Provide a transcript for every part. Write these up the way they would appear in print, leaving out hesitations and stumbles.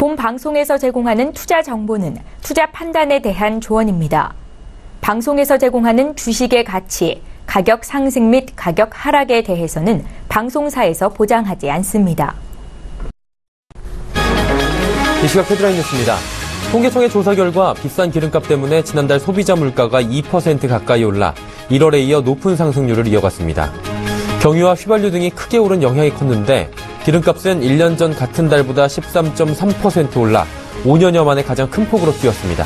본 방송에서 제공하는 투자 정보는 투자 판단에 대한 조언입니다. 방송에서 제공하는 주식의 가치, 가격 상승 및 가격 하락에 대해서는 방송사에서 보장하지 않습니다. 이 시각 헤드라인 뉴스입니다. 통계청의 조사 결과 비싼 기름값 때문에 지난달 소비자 물가가 2% 가까이 올라 1월에 이어 높은 상승률을 이어갔습니다. 경유와 휘발유 등이 크게 오른 영향이 컸는데 기름값은 1년 전 같은 달보다 13.3% 올라 5년여 만에 가장 큰 폭으로 뛰었습니다.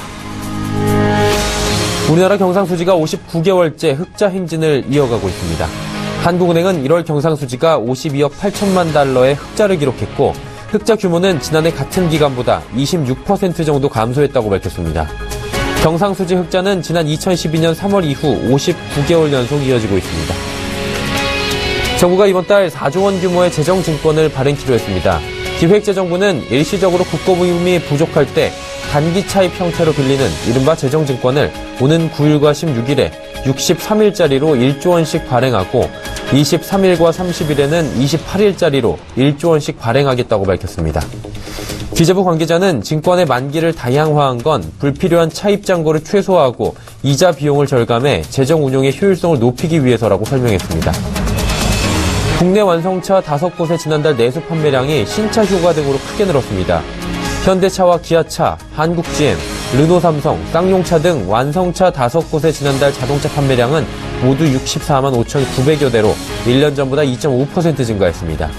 우리나라 경상수지가 59개월째 흑자 행진을 이어가고 있습니다. 한국은행은 1월 경상수지가 52억 8천만 달러의 흑자를 기록했고 흑자 규모는 지난해 같은 기간보다 26% 정도 감소했다고 밝혔습니다. 경상수지 흑자는 지난 2012년 3월 이후 59개월 연속 이어지고 있습니다. 정부가 이번 달 4조 원 규모의 재정증권을 발행키로 했습니다. 기획재정부는 일시적으로 국고부임이 부족할 때 단기 차입 형태로 빌리는 이른바 재정증권을 오는 9일과 16일에 63일짜리로 1조 원씩 발행하고 23일과 30일에는 28일짜리로 1조 원씩 발행하겠다고 밝혔습니다. 기재부 관계자는 증권의 만기를 다양화한 건 불필요한 차입 잔고를 최소화하고 이자 비용을 절감해 재정 운용의 효율성을 높이기 위해서라고 설명했습니다. 국내 완성차 5곳의 지난달 내수 판매량이 신차 휴가 등으로 크게 늘었습니다. 현대차와 기아차, 한국GM, 르노삼성, 쌍용차 등 완성차 5곳의 지난달 자동차 판매량은 모두 64만 5,900여 대로 1년 전보다 2.5% 증가했습니다.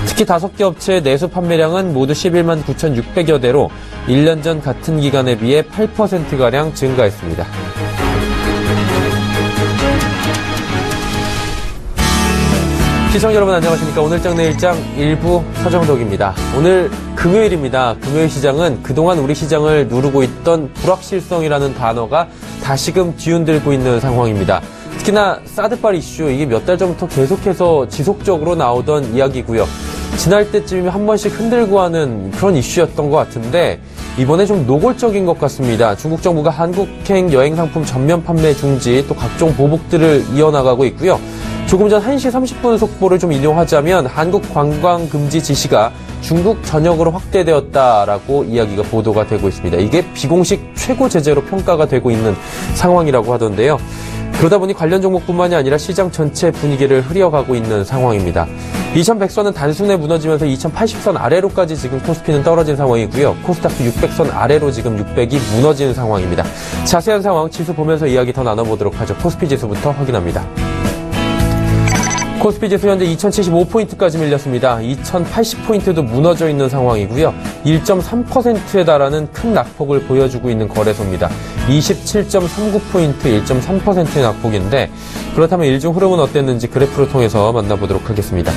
특히 5개 업체의 내수 판매량은 모두 11만 9,600여 대로 1년 전 같은 기간에 비해 8%가량 증가했습니다. 시청자 여러분 안녕하십니까. 오늘장 내일장 일부 서정덕입니다. 오늘 금요일입니다. 금요일 시장은 그동안 우리 시장을 누르고 있던 불확실성이라는 단어가 다시금 뒤흔들고 있는 상황입니다. 특히나 사드발 이슈, 이게 몇 달 전부터 계속해서 지속적으로 나오던 이야기고요. 지날 때쯤이면 한 번씩 흔들고 하는 그런 이슈였던 것 같은데 이번에 좀 노골적인 것 같습니다. 중국 정부가 한국행 여행상품 전면 판매 중지, 또 각종 보복들을 이어나가고 있고요. 조금 전 1시 30분 속보를 좀 인용하자면 한국 관광 금지 지시가 중국 전역으로 확대되었다라고 이야기가 보도가 되고 있습니다. 이게 비공식 최고 제재로 평가가 되고 있는 상황이라고 하던데요. 그러다 보니 관련 종목뿐만이 아니라 시장 전체 분위기를 흐려가고 있는 상황입니다. 2100선은 단순에 무너지면서 2080선 아래로까지 지금 코스피는 떨어진 상황이고요. 코스닥도 600선 아래로 지금 600이 무너진 상황입니다. 자세한 상황 지수 보면서 이야기 더 나눠보도록 하죠. 코스피 지수부터 확인합니다. 코스피 지수 현재 2075포인트까지 밀렸습니다. 2080포인트도 무너져 있는 상황이고요. 1.3%에 달하는 큰 낙폭을 보여주고 있는 거래소입니다. 27.39포인트, 1.3%의 낙폭인데 그렇다면 일중 흐름은 어땠는지 그래프를 통해서 만나보도록 하겠습니다.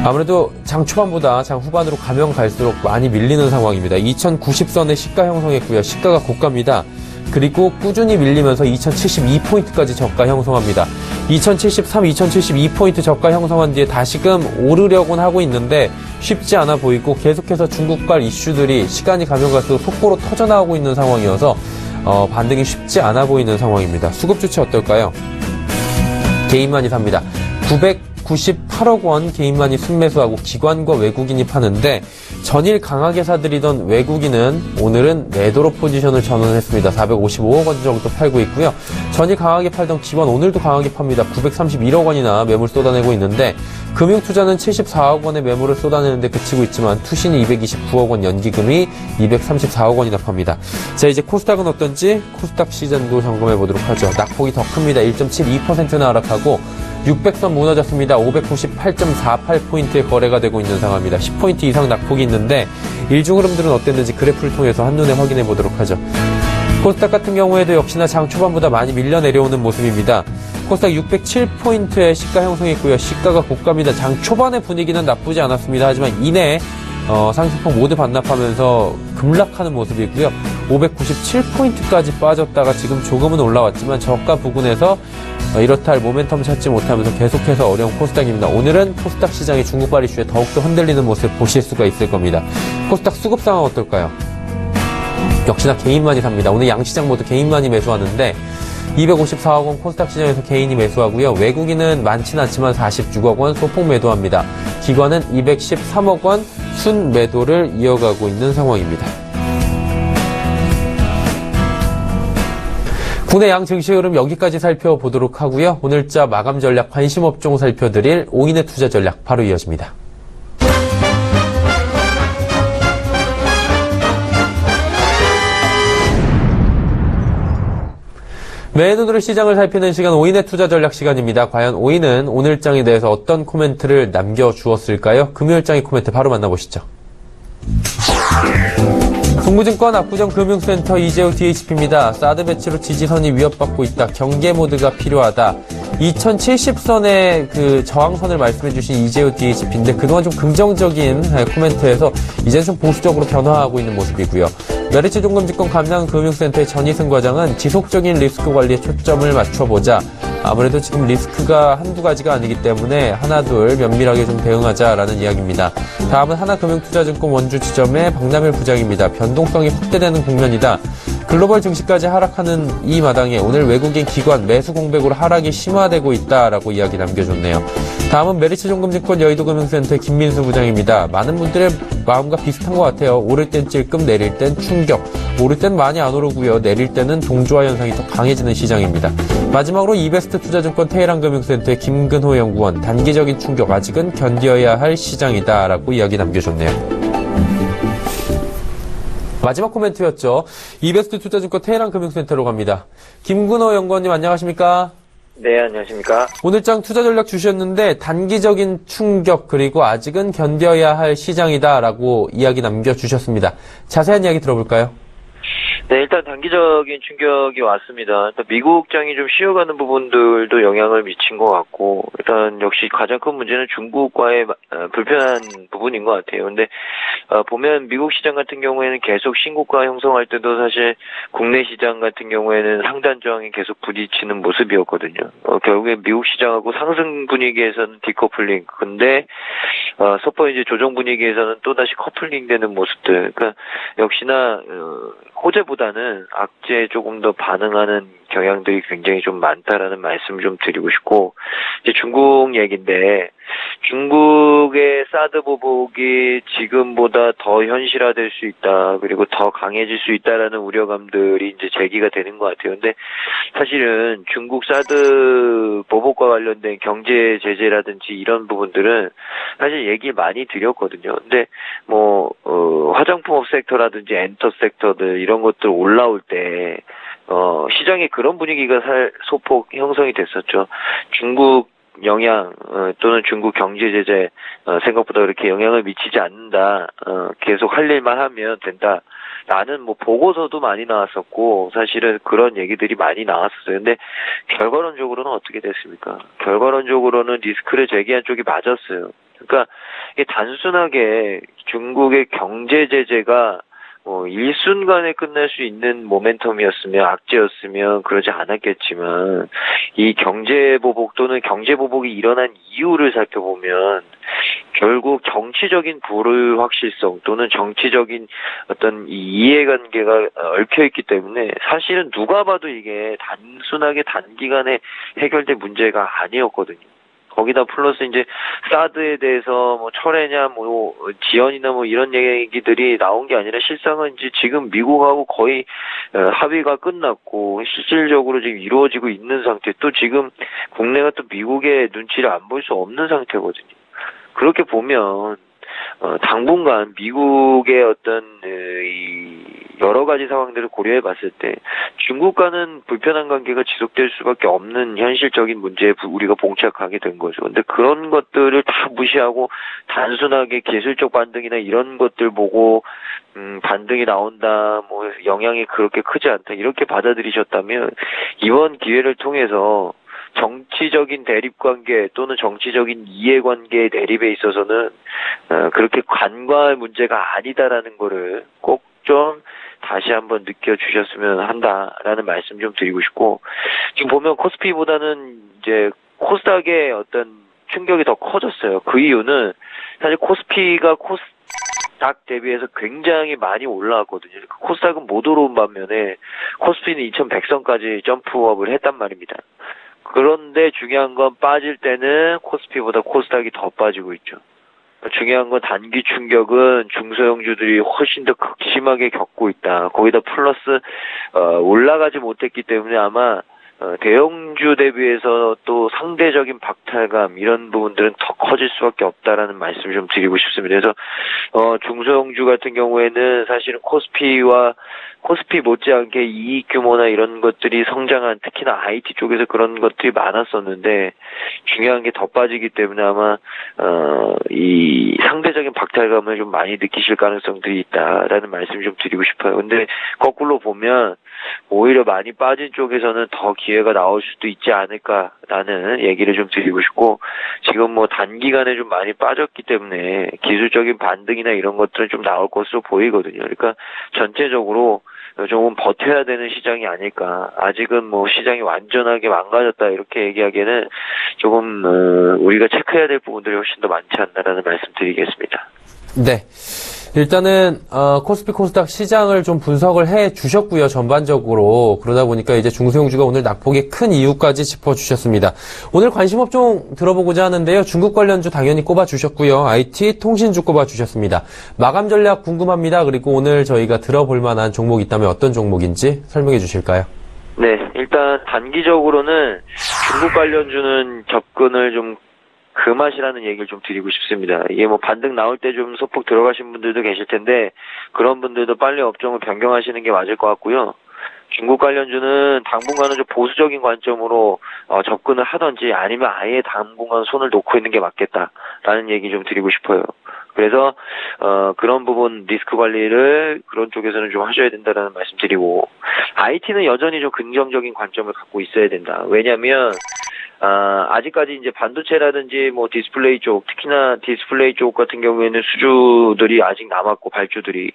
아무래도 장 초반보다 장 후반으로 가면 갈수록 많이 밀리는 상황입니다. 2090선의 시가 형성했고요. 시가가 고가입니다. 그리고 꾸준히 밀리면서 2072포인트까지 저가 형성합니다. 2073, 2072포인트 저가 형성한 뒤에 다시금 오르려고는 하고 있는데 쉽지 않아 보이고 계속해서 중국발 이슈들이 시간이 가면 갈수록 속보로 터져나오고 있는 상황이어서 반등이 쉽지 않아 보이는 상황입니다. 수급 주체 어떨까요? 개인만이 삽니다. 998억 원 개인만이 순매수하고 기관과 외국인이 파는데 전일 강하게 사들이던 외국인은 오늘은 매도로 포지션을 전환했습니다. 455억 원 정도 팔고 있고요. 전일 강하게 팔던 기관 오늘도 강하게 팝니다. 931억 원이나 매물 쏟아내고 있는데 금융투자는 74억 원의 매물을 쏟아내는데 그치고 있지만 투신이 229억 원, 연기금이 234억 원이나 팝니다. 자, 이제 코스닥은 어떤지 코스닥 시전도 점검해 보도록 하죠. 낙폭이 더 큽니다. 1.72%나 하락하고 600선 무너졌습니다. 598.48포인트의 거래가 되고 있는 상황입니다. 10포인트 이상 낙폭이 있는데 일중 흐름들은 어땠는지 그래프를 통해서 한눈에 확인해 보도록 하죠. 코스닥 같은 경우에도 역시나 장 초반보다 많이 밀려 내려오는 모습입니다. 코스닥 607포인트의 시가 형성했고요. 시가가 고가입니다. 장 초반의 분위기는 나쁘지 않았습니다. 하지만 이내 상승폭 모두 반납하면서 급락하는 모습이고요. 597포인트까지 빠졌다가 지금 조금은 올라왔지만 저가 부근에서 이렇다 할 모멘텀 찾지 못하면서 계속해서 어려운 코스닥입니다. 오늘은 코스닥 시장이 중국발 이슈에 더욱더 흔들리는 모습 보실 수가 있을 겁니다. 코스닥 수급 상황 어떨까요? 역시나 개인만이 삽니다. 오늘 양시장 모두 개인만이 매수하는데 254억 원 코스닥 시장에서 개인이 매수하고요. 외국인은 많지는 않지만 46억 원 소폭 매도합니다. 기관은 213억 원, 순매도를 이어가고 있는 상황입니다. 국내 양 증시 흐름 여기까지 살펴보도록 하고요. 오늘자 마감 전략 관심 업종 살펴드릴 오인의 투자 전략 바로 이어집니다. 매일 눈으로 시장을 살피는 시간 오인의 투자 전략 시간입니다. 과연 오인은 오늘장에 대해서 어떤 코멘트를 남겨주었을까요? 금요일장의 코멘트 바로 만나보시죠. 동부증권 압구정 금융센터 이재우 DHP입니다. 사드 배치로 지지선이 위협받고 있다. 경계 모드가 필요하다. 2070선의 그 저항선을 말씀해 주신 이재우 DHP인데 그동안 좀 긍정적인 코멘트에서 이제는 좀 보수적으로 변화하고 있는 모습이고요. 메리츠 종금증권 감남금융센터의 전희승 과장은 지속적인 리스크 관리에 초점을 맞춰보자. 아무래도 지금 리스크가 한두 가지가 아니기 때문에 하나둘 면밀하게 좀 대응하자라는 이야기입니다. 다음은 하나금융투자증권 원주지점의 박남일 부장입니다. 변동성이 확대되는 국면이다. 글로벌 증시까지 하락하는 이 마당에 오늘 외국인 기관 매수 공백으로 하락이 심화되고 있다라고 이야기 남겨줬네요. 다음은 메리츠 종금증권 여의도금융센터의 김민수 부장입니다. 많은 분들의 마음과 비슷한 것 같아요. 오를 땐 찔끔, 내릴 땐 충격. 오를 땐 많이 안 오르고요. 내릴 때는 동조화 현상이 더 강해지는 시장입니다. 마지막으로 이베스트 투자증권 테헤란금융센터의 김근호 연구원. 단기적인 충격 아직은 견뎌야 할 시장이다라고 이야기 남겨줬네요. 마지막 코멘트였죠. 이베스트 투자증권 테헤란금융센터로 갑니다. 김근호 연구원님 안녕하십니까? 네, 안녕하십니까? 오늘장 투자 전략 주셨는데 단기적인 충격 그리고 아직은 견뎌야 할 시장이다라고 이야기 남겨주셨습니다. 자세한 이야기 들어볼까요? 네, 일단 단기적인 충격이 왔습니다. 일단 미국장이 좀 쉬어가는 부분들도 영향을 미친 것 같고, 일단 역시 가장 큰 문제는 중국과의 불편한 부분인 것 같아요. 근데 보면 미국 시장 같은 경우에는 계속 신고가 형성할 때도 사실 국내 시장 같은 경우에는 상단 저항이 계속 부딪히는 모습이었거든요. 결국에 미국 시장하고 상승 분위기에서는 디커플링, 근데 섣버 이제 조정 분위기에서는 또다시 커플링 되는 모습들. 그러니까 역시나 호재보다는 악재에 조금 더 반응하는 경향들이 굉장히 좀 많다라는 말씀을 좀 드리고 싶고, 이제 중국 얘기인데, 중국의 사드 보복이 지금보다 더 현실화될 수 있다, 그리고 더 강해질 수 있다라는 우려감들이 이제 제기가 되는 것 같아요. 근데 사실은 중국 사드 보복과 관련된 경제 제재라든지 이런 부분들은 사실 얘기 많이 드렸거든요. 근데 화장품업 섹터라든지 엔터 섹터들 이런 것들 올라올 때 시장에 그런 분위기가 소폭 형성이 됐었죠. 중국 영향 또는 중국 경제 제재 생각보다 그렇게 영향을 미치지 않는다. 계속 할 일만 하면 된다. 라는 보고서도 많이 나왔었고 사실은 그런 얘기들이 많이 나왔었어요. 근데 결과론적으로는 어떻게 됐습니까? 결과론적으로는 리스크를 제기한 쪽이 맞았어요. 그러니까 이게 단순하게 중국의 경제 제재가 일순간에 끝날 수 있는 모멘텀이었으면, 악재였으면 그러지 않았겠지만, 이 경제보복 또는 경제보복이 일어난 이유를 살펴보면, 결국 정치적인 불확실성 또는 정치적인 어떤 이해관계가 얽혀있기 때문에, 사실은 누가 봐도 이게 단순하게 단기간에 해결될 문제가 아니었거든요. 거기다 플러스 이제 사드에 대해서 철회냐 지연이나 이런 얘기들이 나온 게 아니라 실상은 이제 지금 미국하고 거의 합의가 끝났고 실질적으로 지금 이루어지고 있는 상태, 또 지금 국내가 또 미국의 눈치를 안 볼 수 없는 상태거든요. 그렇게 보면 당분간 미국의 어떤 여러 가지 상황들을 고려해 봤을 때 중국과는 불편한 관계가 지속될 수밖에 없는 현실적인 문제에 우리가 봉착하게 된 거죠. 근데 그런 것들을 다 무시하고 단순하게 기술적 반등이나 이런 것들 보고 반등이 나온다, 영향이 그렇게 크지 않다 이렇게 받아들이셨다면 이번 기회를 통해서 정치적인 대립관계 또는 정치적인 이해관계의 대립에 있어서는 그렇게 간과할 문제가 아니다라는 거를 꼭 좀 다시 한번 느껴주셨으면 한다라는 말씀 좀 드리고 싶고, 지금 보면 코스피보다는 이제 코스닥의 어떤 충격이 더 커졌어요. 그 이유는 사실 코스피가 코스닥 대비해서 굉장히 많이 올라왔거든요. 코스닥은 못 오른 반면에 코스피는 2100선까지 점프업을 했단 말입니다. 그런데 중요한 건 빠질 때는 코스피보다 코스닥이 더 빠지고 있죠. 중요한 건 단기 충격은 중소형주들이 훨씬 더 극심하게 겪고 있다. 거기다 플러스 올라가지 못했기 때문에 아마 대형주 대비해서 또 상대적인 박탈감 이런 부분들은 더 커질 수밖에 없다라는 말씀을 좀 드리고 싶습니다. 그래서 중소형주 같은 경우에는 사실은 코스피 못지않게 이익 규모나 이런 것들이 성장한 특히나 IT 쪽에서 그런 것들이 많았었는데 중요한 게 더 빠지기 때문에 아마 이 상대적인 박탈감을 좀 많이 느끼실 가능성들이 있다라는 말씀을 좀 드리고 싶어요. 근데 거꾸로 보면 오히려 많이 빠진 쪽에서는 더 기회가 나올 수도 있지 않을까라는 얘기를 좀 드리고 싶고 지금 뭐 단기간에 좀 많이 빠졌기 때문에 기술적인 반등이나 이런 것들은 좀 나올 것으로 보이거든요. 그러니까 전체적으로 조금 버텨야 되는 시장이 아닐까. 아직은 뭐 시장이 완전하게 망가졌다 이렇게 얘기하기에는 조금 우리가 체크해야 될 부분들이 훨씬 더 많지 않나라는 말씀드리겠습니다. 네. 일단은 코스피 코스닥 시장을 좀 분석을 해 주셨고요. 전반적으로. 그러다 보니까 이제 중소형주가 오늘 낙폭이 큰 이유까지 짚어 주셨습니다. 오늘 관심 업종 들어보고자 하는데요. 중국 관련주 당연히 꼽아 주셨고요. IT, 통신주 꼽아 주셨습니다. 마감 전략 궁금합니다. 그리고 오늘 저희가 들어볼 만한 종목 있다면 어떤 종목인지 설명해 주실까요? 네, 일단 단기적으로는 중국 관련주는 접근을 좀 그맛이라는 얘기를 좀 드리고 싶습니다. 이게 뭐 반등 나올 때 좀 소폭 들어가신 분들도 계실 텐데 그런 분들도 빨리 업종을 변경하시는 게 맞을 것 같고요. 중국 관련주는 당분간은 좀 보수적인 관점으로 접근을 하든지 아니면 아예 당분간 손을 놓고 있는 게 맞겠다라는 얘기 좀 드리고 싶어요. 그래서 그런 부분 리스크 관리를 그런 쪽에서는 좀 하셔야 된다라는 말씀 드리고 IT는 여전히 좀 긍정적인 관점을 갖고 있어야 된다. 왜냐하면 아직까지 이제 반도체라든지 뭐 디스플레이 쪽, 특히나 디스플레이 쪽 같은 경우에는 수주들이 아직 남았고 발주들이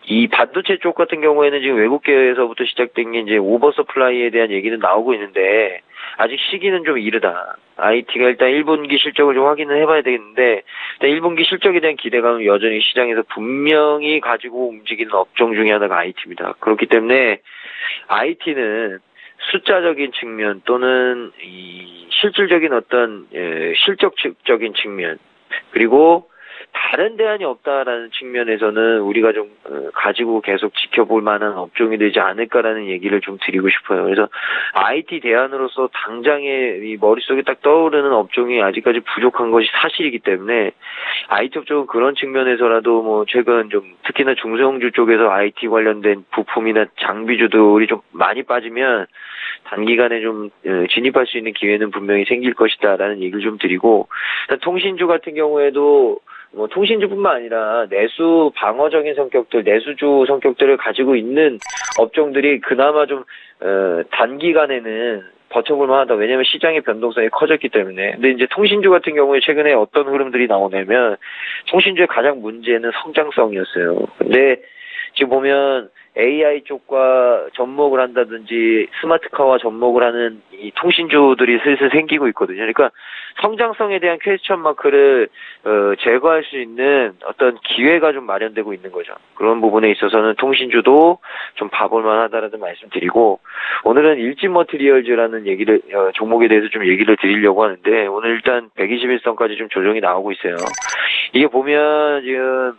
이 반도체 쪽 같은 경우에는 지금 외국계에서부터 시작된 게 이제 오버 서플라이에 대한 얘기는 나오고 있는데 아직 시기는 좀 이르다. IT가 일단 1분기 실적을 좀 확인을 해봐야 되겠는데 일단 1분기 실적에 대한 기대감은 여전히 시장에서 분명히 가지고 움직이는 업종 중에 하나가 IT입니다. 그렇기 때문에 IT는 숫자적인 측면 또는 이 실질적인 어떤 실적적인 측면 그리고 다른 대안이 없다라는 측면에서는 우리가 좀 가지고 계속 지켜볼 만한 업종이 되지 않을까라는 얘기를 좀 드리고 싶어요. 그래서 IT 대안으로서 당장에 이 머릿속에 딱 떠오르는 업종이 아직까지 부족한 것이 사실이기 때문에 IT 업종은 그런 측면에서라도 뭐 최근 좀 특히나 중소형주 쪽에서 IT 관련된 부품이나 장비주들이 좀 많이 빠지면 단기간에 좀 진입할 수 있는 기회는 분명히 생길 것이다라는 얘기를 좀 드리고 통신주 같은 경우에도 뭐 통신주뿐만 아니라 내수 방어적인 성격들, 내수주 성격들을 가지고 있는 업종들이 그나마 좀 단기간에는 버텨볼 만하다. 왜냐하면 시장의 변동성이 커졌기 때문에. 근데 이제 통신주 같은 경우에 최근에 어떤 흐름들이 나오냐면 통신주의 가장 문제는 성장성이었어요. 근데 지금 보면 AI 쪽과 접목을 한다든지 스마트카와 접목을 하는 이 통신주들이 슬슬 생기고 있거든요. 그러니까 성장성에 대한 퀘스천 마크를 제거할 수 있는 어떤 기회가 좀 마련되고 있는 거죠. 그런 부분에 있어서는 통신주도 좀 봐볼 만하다라는 말씀드리고 오늘은 일진 머티리얼즈라는 얘기를 종목에 대해서 좀 얘기를 드리려고 하는데 오늘 일단 121선까지 좀 조정이 나오고 있어요. 이게 보면 지금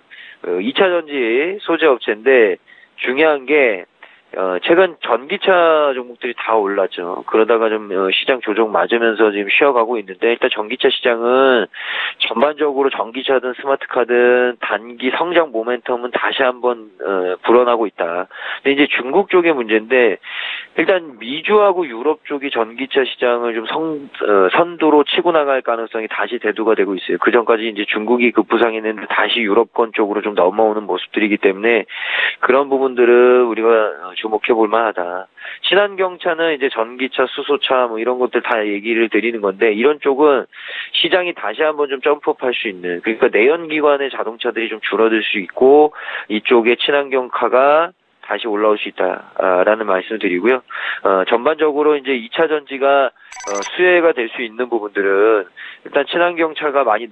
2차 전지 소재 업체인데 중요한 게 최근 전기차 종목들이 다 올랐죠. 그러다가 좀 시장 조정 맞으면서 지금 쉬어가고 있는데 일단 전기차 시장은 전반적으로 전기차든 스마트카든 단기 성장 모멘텀은 다시 한번 불어나고 있다. 근데 이제 중국 쪽의 문제인데 일단 미주하고 유럽 쪽이 전기차 시장을 좀 선두로 치고 나갈 가능성이 다시 대두가 되고 있어요. 그 전까지 이제 중국이 급부상했는데 다시 유럽권 쪽으로 좀 넘어오는 모습들이기 때문에 그런 부분들은 우리가 주목해 볼 만하다. 친환경차는 이제 전기차, 수소차 뭐 이런 것들 다 얘기를 드리는 건데 이런 쪽은 시장이 다시 한번 좀 점프업 할 수 있는 그러니까 내연기관의 자동차들이 좀 줄어들 수 있고 이쪽에 친환경카가 다시 올라올 수 있다라는 말씀을 드리고요. 전반적으로 이제 2차 전지가 수혜가 될 수 있는 부분들은 일단 친환경차가 많이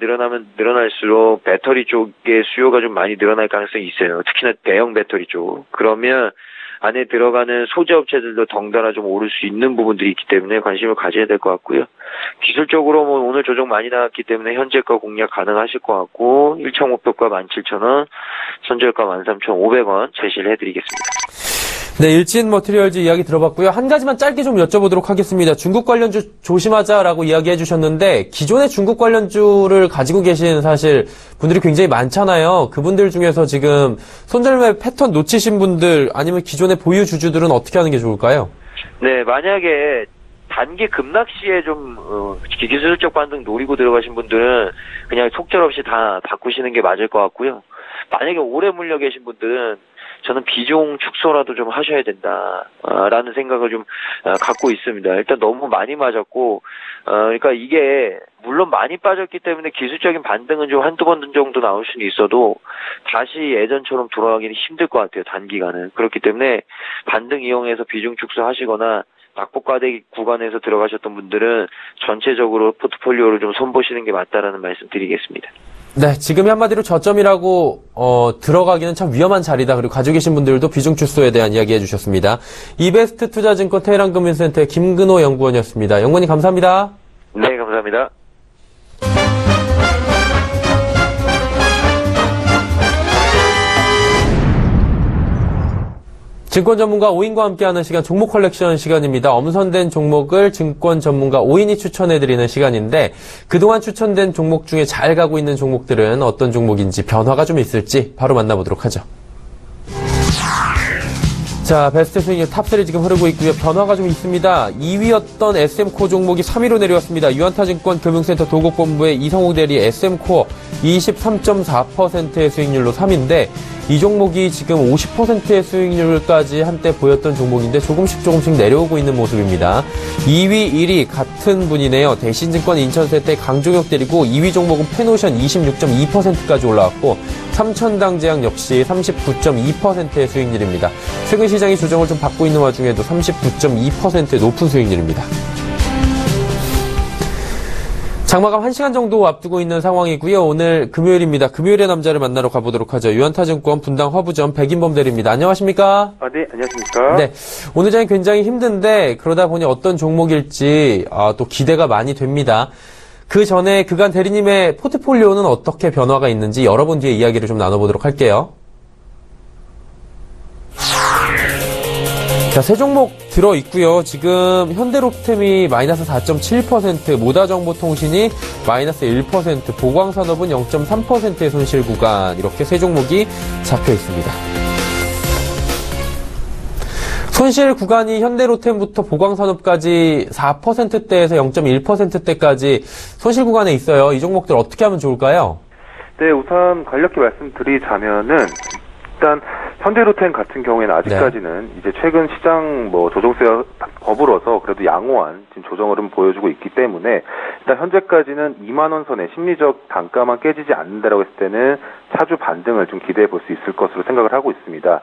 늘어날수록 배터리 쪽의 수요가 좀 많이 늘어날 가능성이 있어요. 특히나 대형 배터리 쪽. 그러면 안에 들어가는 소재 업체들도 덩달아 좀 오를 수 있는 부분들이 있기 때문에 관심을 가져야 될 것 같고요. 기술적으로 뭐 오늘 조정 많이 나왔기 때문에 현재가 공략 가능하실 것 같고 1차 목표가 17,000원, 선절가 13,500원 제시를 해드리겠습니다. 네, 일진 머티리얼즈 이야기 들어봤고요. 한 가지만 짧게 좀 여쭤보도록 하겠습니다. 중국 관련주 조심하자라고 이야기해 주셨는데 기존의 중국 관련주를 가지고 계신 사실 분들이 굉장히 많잖아요. 그분들 중에서 지금 손절매 패턴 놓치신 분들 아니면 기존의 보유 주주들은 어떻게 하는 게 좋을까요? 네, 만약에 단기 급락 시에 좀 기술적 반등 노리고 들어가신 분들은 그냥 속절없이 다 바꾸시는 게 맞을 것 같고요. 만약에 오래 물려 계신 분들은 저는 비중 축소라도 좀 하셔야 된다라는 생각을 좀 갖고 있습니다. 일단 너무 많이 맞았고, 그러니까 이게 물론 많이 빠졌기 때문에 기술적인 반등은 좀 한두 번 정도 나올 수는 있어도 다시 예전처럼 돌아가기는 힘들 것 같아요. 단기간은. 그렇기 때문에 반등 이용해서 비중 축소하시거나 낙폭과대 구간에서 들어가셨던 분들은 전체적으로 포트폴리오를 좀 손보시는 게 맞다라는 말씀 드리겠습니다. 네, 지금이 한마디로 저점이라고 들어가기는 참 위험한 자리다. 그리고 가지고 계신 분들도 비중 축소에 대한 이야기 해주셨습니다. 이베스트 투자증권 테헤란금융센터의 김근호 연구원이었습니다. 연구원님 감사합니다. 네, 감사합니다. 증권 전문가 5인과 함께하는 시간 종목 컬렉션 시간입니다. 엄선된 종목을 증권 전문가 5인이 추천해드리는 시간인데 그동안 추천된 종목 중에 잘 가고 있는 종목들은 어떤 종목인지 변화가 좀 있을지 바로 만나보도록 하죠. 자, 베스트 스윙의 탑3 지금 흐르고 있고요. 변화가 좀 있습니다. 2위였던 SM코어 종목이 3위로 내려왔습니다. 유한타증권 금융센터 도곡본부의 이성욱 대리 SM코어 23.4%의 수익률로 3위인데 이 종목이 지금 50%의 수익률까지 한때 보였던 종목인데 조금씩 내려오고 있는 모습입니다. 2위, 1위 같은 분이네요. 대신증권 인천세태 강종혁 대리고 2위 종목은 페노션 26.2%까지 올라왔고 삼천당제약 역시 39.2%의 수익률입니다. 최근 시장이 조정을 좀 받고 있는 와중에도 39.2%의 높은 수익률입니다. 장마감 1시간 정도 앞두고 있는 상황이고요. 오늘 금요일입니다. 금요일의 남자를 만나러 가보도록 하죠. 유한타증권 분당 화부점 백인범 대리입니다. 안녕하십니까? 네, 안녕하십니까? 네, 오늘 장이 굉장히 힘든데 그러다 보니 어떤 종목일지 또 기대가 많이 됩니다. 그 전에 그간 대리님의 포트폴리오는 어떻게 변화가 있는지 여러 번 뒤에 이야기를 좀 나눠보도록 할게요. 자, 세 종목 들어있고요. 지금 현대로템이 마이너스 4.7%, 모다정보통신이 마이너스 1%, 보광산업은 0.3%의 손실 구간 이렇게 세 종목이 잡혀 있습니다. 손실 구간이 현대로템부터 보광산업까지 4%대에서 0.1%대까지 손실 구간에 있어요. 이 종목들 어떻게 하면 좋을까요? 네, 우선 간략히 말씀드리자면은 일단 현대로템 같은 경우에는 아직까지는 이제 최근 시장 조정세와 더불어서 그래도 양호한 지금 조정 흐름 보여주고 있기 때문에 일단 현재까지는 2만 원 선의 심리적 단가만 깨지지 않는다라고 했을 때는 차주 반등을 좀 기대해 볼 수 있을 것으로 생각을 하고 있습니다.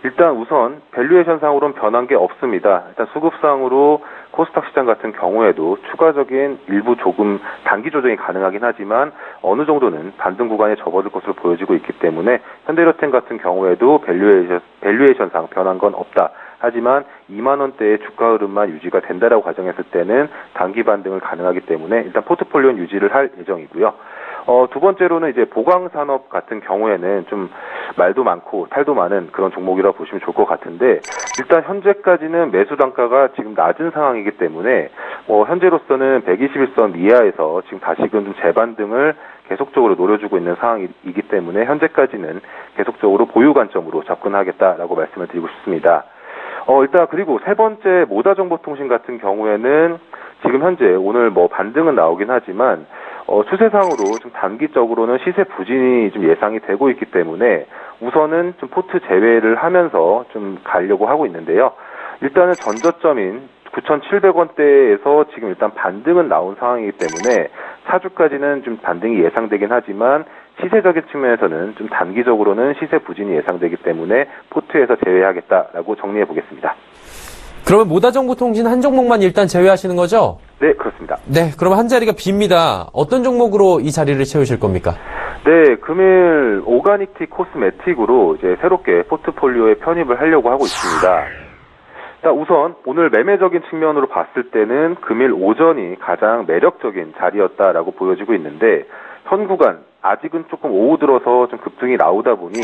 일단 우선 밸류에이션상으로는 변한 게 없습니다. 일단 수급상으로 코스닥 시장 같은 경우에도 추가적인 일부 조금 단기 조정이 가능하긴 하지만 어느 정도는 반등 구간에 접어들 것으로 보여지고 있기 때문에 현대로템 같은 경우에도 밸류에이션상 변한 건 없다. 하지만 2만 원대의 주가 흐름만 유지가 된다라고 가정했을 때는 단기 반등을 가능하기 때문에 일단 포트폴리오는 유지를 할 예정이고요. 두 번째로는 이제 보광산업 같은 경우에는 좀 말도 많고 탈도 많은 그런 종목이라고 보시면 좋을 것 같은데 일단 현재까지는 매수 단가가 지금 낮은 상황이기 때문에 현재로서는 121선 이하에서 지금 다시금 좀 재반등을 계속적으로 노려주고 있는 상황이기 때문에 현재까지는 계속적으로 보유 관점으로 접근하겠다라고 말씀을 드리고 싶습니다. 일단 그리고 세 번째 모다정보통신 같은 경우에는 지금 현재 오늘 반등은 나오긴 하지만 추세상으로 좀 단기적으로는 시세 부진이 좀 예상이 되고 있기 때문에 우선은 좀 포트 제외를 하면서 좀 가려고 하고 있는데요. 일단은 전저점인 9,700원대에서 지금 일단 반등은 나온 상황이기 때문에 차주까지는 좀 반등이 예상되긴 하지만 시세적인 측면에서는 좀 단기적으로는 시세 부진이 예상되기 때문에 포트에서 제외하겠다라고 정리해 보겠습니다. 그러면 모다정보통신 한 종목만 일단 제외하시는 거죠? 네, 그렇습니다. 네, 그럼 한 자리가 빕니다. 어떤 종목으로 이 자리를 채우실 겁니까? 네, 금일 오가닉티 코스메틱으로 이제 새롭게 포트폴리오에 편입을 하려고 하고 있습니다. 우선 오늘 매매적인 측면으로 봤을 때는 금일 오전이 가장 매력적인 자리였다라고 보여지고 있는데 현 구간 아직은 조금 오후 들어서 좀 급등이 나오다 보니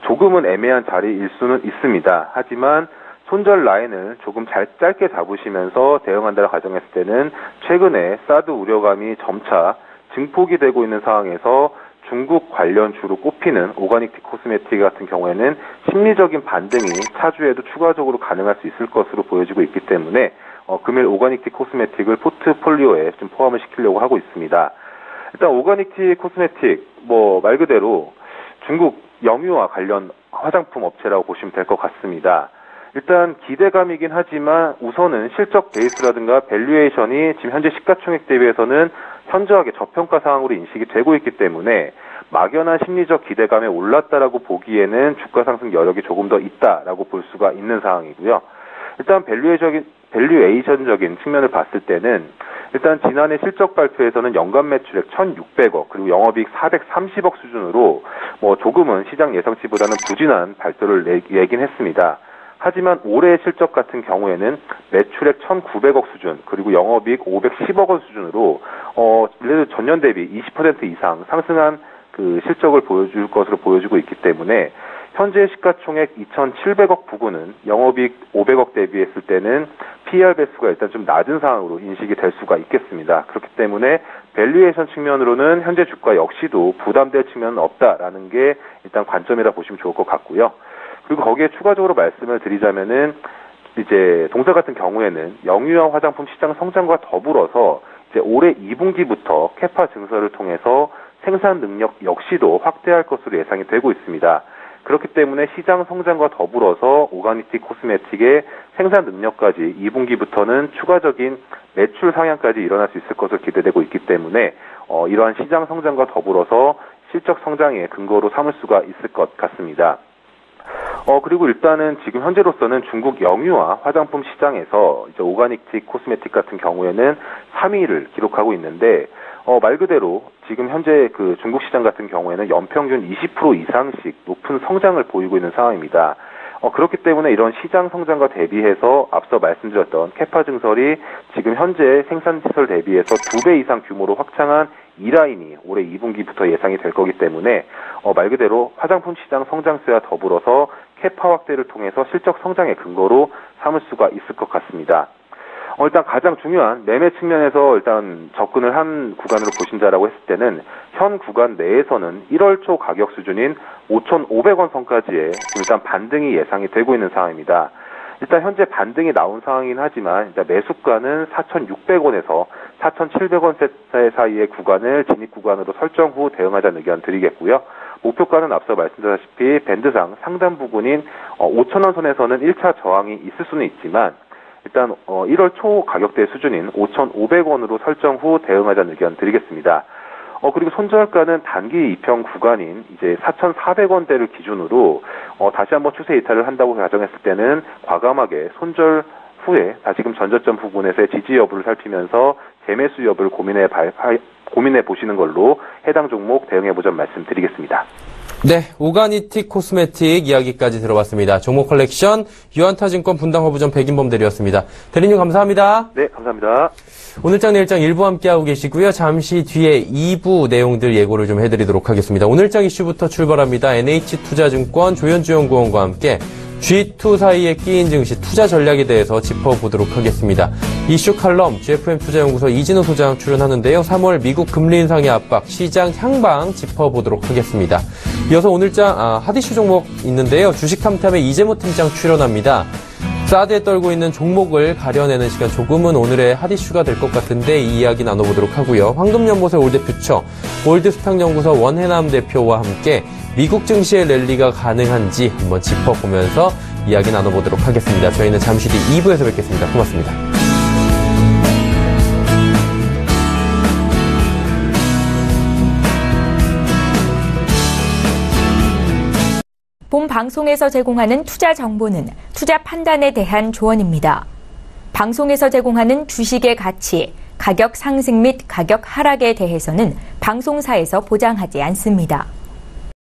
조금은 애매한 자리일 수는 있습니다. 하지만 손절 라인을 조금 짧게 잡으시면서 대응한다고 가정했을 때는 최근에 사드 우려감이 점차 증폭이 되고 있는 상황에서 중국 관련주로 꼽히는 오가닉티 코스메틱 같은 경우에는 심리적인 반등이 차주에도 추가적으로 가능할 수 있을 것으로 보여지고 있기 때문에 금일 오가닉티 코스메틱을 포트폴리오에 좀 포함을 시키려고 하고 있습니다. 일단 오가닉티 코스메틱 말 그대로 중국 영유아 관련 화장품 업체라고 보시면 될 것 같습니다. 일단 기대감이긴 하지만 우선은 실적 베이스라든가 밸류에이션이 지금 현재 시가총액 대비해서는 현저하게 저평가 상황으로 인식이 되고 있기 때문에 막연한 심리적 기대감에 올랐다라고 보기에는 주가 상승 여력이 조금 더 있다라고 볼 수가 있는 상황이고요. 일단 밸류에이션적인 측면을 봤을 때는 일단 지난해 실적 발표에서는 연간 매출액 1,600억 그리고 영업이익 430억 수준으로 조금은 시장 예상치보다는 부진한 발표를 내긴 했습니다. 하지만 올해 실적 같은 경우에는 매출액 1,900억 수준 그리고 영업이익 510억 원 수준으로 전년 대비 20% 이상 상승한 그 실적을 보여줄 것으로 보여지고 있기 때문에 현재 시가총액 2,700억 부근은 영업이익 500억 대비했을 때는 PER 배수가 일단 좀 낮은 상황으로 인식이 될 수가 있겠습니다. 그렇기 때문에 밸류에이션 측면으로는 현재 주가 역시도 부담될 측면은 없다라는 게 일단 관점이라 보시면 좋을 것 같고요. 그리고 거기에 추가적으로 말씀을 드리자면은 이제 동사 같은 경우에는 영유아 화장품 시장 성장과 더불어서 이제 올해 2분기부터 캐파 증설을 통해서 생산 능력 역시도 확대할 것으로 예상이 되고 있습니다. 그렇기 때문에 시장 성장과 더불어서 오가닉티 코스메틱의 생산 능력까지 2분기부터는 추가적인 매출 상향까지 일어날 수 있을 것으로 기대되고 있기 때문에 이러한 시장 성장과 더불어서 실적 성장의 근거로 삼을 수가 있을 것 같습니다. 그리고 일단은 지금 현재로서는 중국 영유아 화장품 시장에서 이제 오가닉티 코스메틱 같은 경우에는 3위를 기록하고 있는데, 말 그대로 지금 현재 그 중국 시장 같은 경우에는 연평균 20% 이상씩 높은 성장을 보이고 있는 상황입니다. 그렇기 때문에 이런 시장 성장과 대비해서 앞서 말씀드렸던 캐파 증설이 지금 현재 생산시설 대비해서 2배 이상 규모로 확장한 이 라인이 올해 2분기부터 예상이 될 거기 때문에 말 그대로 화장품 시장 성장세와 더불어서 캐파 확대를 통해서 실적 성장의 근거로 삼을 수가 있을 것 같습니다. 일단 가장 중요한 매매 측면에서 일단 접근을 한 구간으로 보신다라고 했을 때는 현 구간 내에서는 1월 초 가격 수준인 5,500원 선까지의 일단 반등이 예상이 되고 있는 상황입니다. 일단 현재 반등이 나온 상황이긴 하지만 일단 매수가는 4,600원에서 4,700원 사이의 구간을 진입 구간으로 설정 후 대응하자는 의견 드리겠고요. 목표가는 앞서 말씀드렸다시피 밴드상 상단 부근인 5,000원 선에서는 1차 저항이 있을 수는 있지만 일단 1월 초 가격대 수준인 5,500원으로 설정 후 대응하자는 의견 드리겠습니다. 그리고 손절가는 단기 이평 구간인 이제 4,400원대를 기준으로 다시 한번 추세 이탈을 한다고 가정했을 때는 과감하게 손절 후에 다시금 전저점 부분에서의 지지 여부를 살피면서 재매수 여부를 고민해 보시는 걸로 해당 종목 대응해보자는 말씀드리겠습니다. 네, 오가닉티 코스메틱 이야기까지 들어봤습니다. 종목 컬렉션 유한타증권 분당허브점 백인범 대리였습니다. 대리님 감사합니다. 네, 감사합니다. 오늘장 내일장 일부 함께하고 계시고요. 잠시 뒤에 2부 내용들 예고를 좀 해드리도록 하겠습니다. 오늘장 이슈부터 출발합니다. NH투자증권 조현주 연구원과 함께 G2 사이에 끼인 증시 투자 전략에 대해서 짚어보도록 하겠습니다. 이슈 칼럼 GFM 투자연구소 이진호 소장 출연하는데요. 3월 미국 금리 인상의 압박, 시장 향방 짚어보도록 하겠습니다. 이어서 오늘장 핫이슈 종목 있는데요. 주식탐탐의 이재모 팀장 출연합니다. 사드에 떨고 있는 종목을 가려내는 시간 조금은 오늘의 핫이슈가 될 것 같은데 이 이야기 나눠보도록 하고요. 황금연못의 올드퓨처, 올드스탁연구소 원해남 대표와 함께 미국 증시의 랠리가 가능한지 한번 짚어보면서 이야기 나눠보도록 하겠습니다. 저희는 잠시 뒤 2부에서 뵙겠습니다. 고맙습니다. 본 방송에서 제공하는 투자 정보는 투자 판단에 대한 조언입니다. 방송에서 제공하는 주식의 가치, 가격 상승 및 가격 하락에 대해서는 방송사에서 보장하지 않습니다.